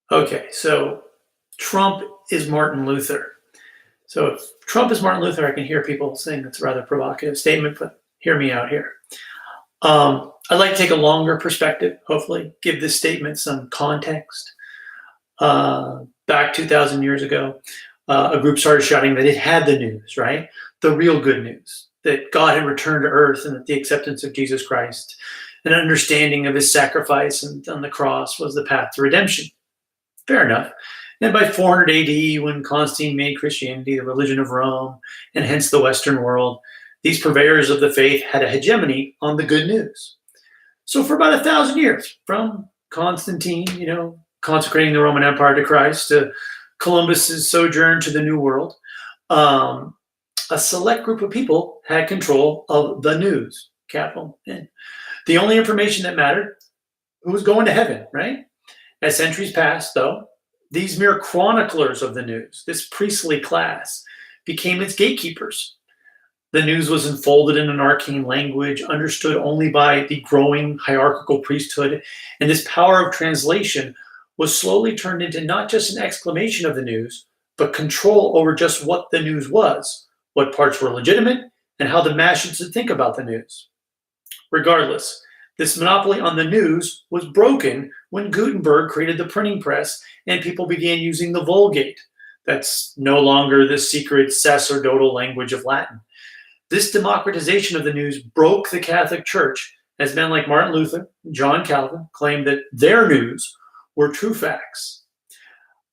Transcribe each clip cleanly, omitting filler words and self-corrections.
Okay, so Trump is Martin Luther. So if Trump is Martin Luther, I can hear people saying that's a rather provocative statement, but hear me out here. I'd like to take a longer perspective, hopefully, give this statement some context. Back 2,000 years ago, a group started shouting that it had the news, right? The real good news, that God had returned to earth and that the acceptance of Jesus Christ, an understanding of his sacrifice and on the cross was the path to redemption. Fair enough. And by 400 AD, when Constantine made Christianity the religion of Rome, and hence the Western world, these purveyors of the faith had a hegemony on the good news. So for about 1,000 years, from Constantine, consecrating the Roman Empire to Christ, to Columbus's sojourn to the New World, um, a select group of people had control of the news, capital N. The only information that mattered, who was going to heaven, right? As centuries passed, though, these mere chroniclers of the news, this priestly class, became its gatekeepers. The news was enfolded in an arcane language, understood only by the growing hierarchical priesthood, and this power of translation was slowly turned into not just an exclamation of the news, but control over just what the news was, what parts were legitimate, and how the masses should think about the news. Regardless, this monopoly on the news was broken when Gutenberg created the printing press and people began using the Vulgate. That's no longer the secret sacerdotal language of Latin. This democratization of the news broke the Catholic Church, as men like Martin Luther and John Calvin claimed that their news were true facts.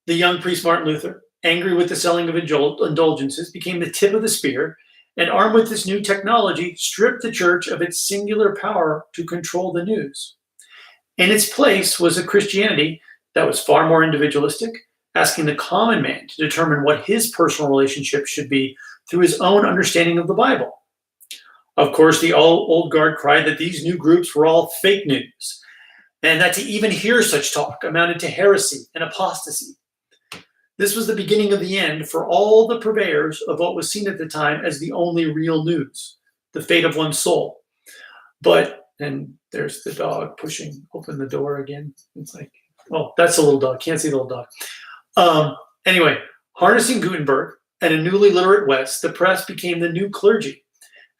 The young priest Martin Luther, angry with the selling of indulgences, became the tip of the spear, and armed with this new technology, stripped the church of its singular power to control the news. In its place was a Christianity that was far more individualistic, asking the common man to determine what his personal relationship should be through his own understanding of the Bible. Of course, the old guard cried that these new groups were all fake news, and that to even hear such talk amounted to heresy and apostasy. This was the beginning of the end for all the purveyors of what was seen at the time as the only real news, the fate of one's soul. But, and there's the dog pushing open the door again. It's like, oh, that's a little dog. Can't see the little dog. Anyway, harnessing Gutenberg and a newly literate West, the press became the new clergy.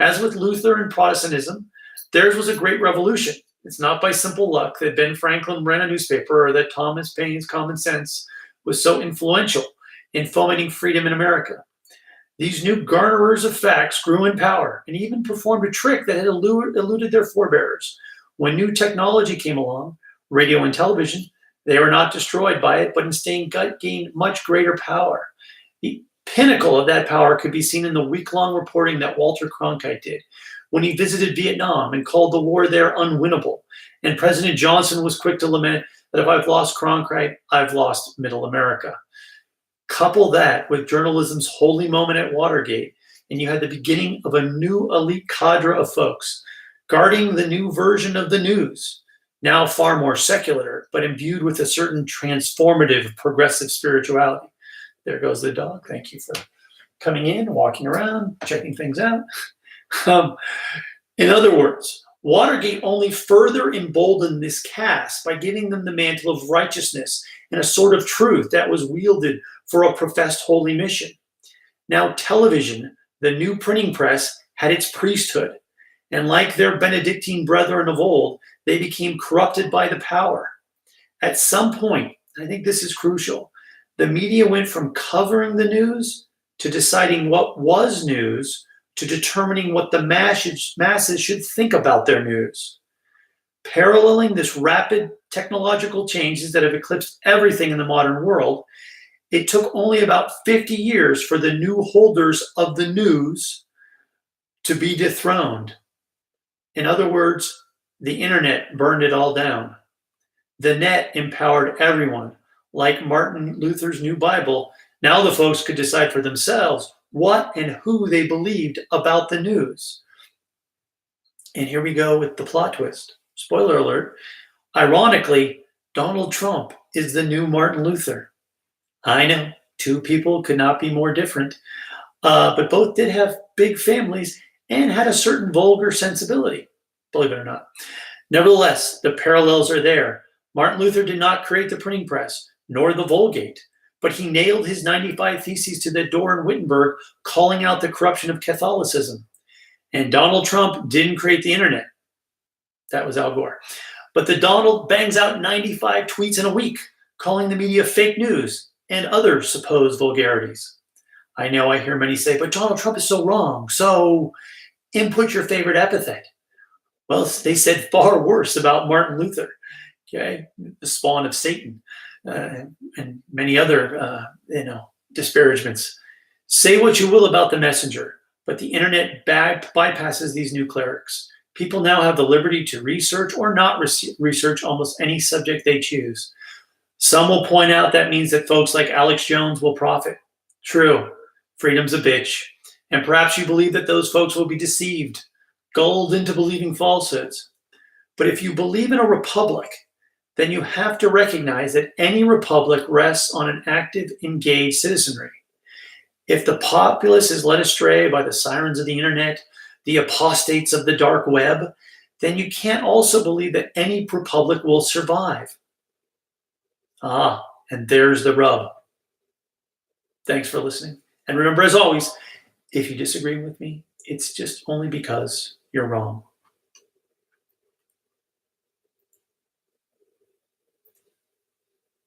As with Luther and Protestantism, theirs was a great revolution. It's not by simple luck that Ben Franklin ran a newspaper or that Thomas Paine's Common Sense was so influential in fomenting freedom in America. These new garnerers of facts grew in power and even performed a trick that had eluded their forebears. When new technology came along, radio and television, they were not destroyed by it, but instead gained much greater power. The pinnacle of that power could be seen in the week-long reporting that Walter Cronkite did when he visited Vietnam and called the war there unwinnable. And President Johnson was quick to lament that if I've lost Cronkite, I've lost Middle America. Couple that with journalism's holy moment at Watergate, and you had the beginning of a new elite cadre of folks guarding the new version of the news, now far more secular, but imbued with a certain transformative, progressive spirituality. There goes the dog. Thank you for coming in, walking around, checking things out. In other words, Watergate only further emboldened this caste by giving them the mantle of righteousness and a sort of truth that was wielded for a professed holy mission. Now television, the new printing press, had its priesthood, and like their Benedictine brethren of old, they became corrupted by the power. At some point, I think this is crucial, the media went from covering the news to deciding what was news to determining what the masses should think about their news. Paralleling this rapid technological changes that have eclipsed everything in the modern world, it took only about 50 years for the new holders of the news to be dethroned. In other words, the internet burned it all down. The net empowered everyone. Like Martin Luther's new Bible, now the folks could decide for themselves what and who they believed about the news. And here we go with the plot twist. Spoiler alert. Ironically, Donald Trump is the new Martin Luther. I know, two people could not be more different, but both did have big families and had a certain vulgar sensibility, believe it or not. Nevertheless, the parallels are there. Martin Luther did not create the printing press, nor the Vulgate, but he nailed his 95 Theses to the door in Wittenberg, calling out the corruption of Catholicism. And Donald Trump didn't create the internet. That was Al Gore. But the Donald bangs out 95 tweets in a week, calling the media fake news and other supposed vulgarities. I know I hear many say, but Donald Trump is so wrong. So input your favorite epithet. Well, they said far worse about Martin Luther, okay, the spawn of Satan, and many other, disparagements. Say what you will about the messenger, but the internet bypasses these new clerics. People now have the liberty to research or not research almost any subject they choose. Some will point out that means that folks like Alex Jones will profit. True, freedom's a bitch. And perhaps you believe that those folks will be deceived, gulled into believing falsehoods. But if you believe in a republic, then you have to recognize that any republic rests on an active, engaged citizenry. If the populace is led astray by the sirens of the internet, the apostates of the dark web, then you can't also believe that any republic will survive. And there's the rub. Thanks for listening. And remember, as always, if you disagree with me, it's just only because you're wrong.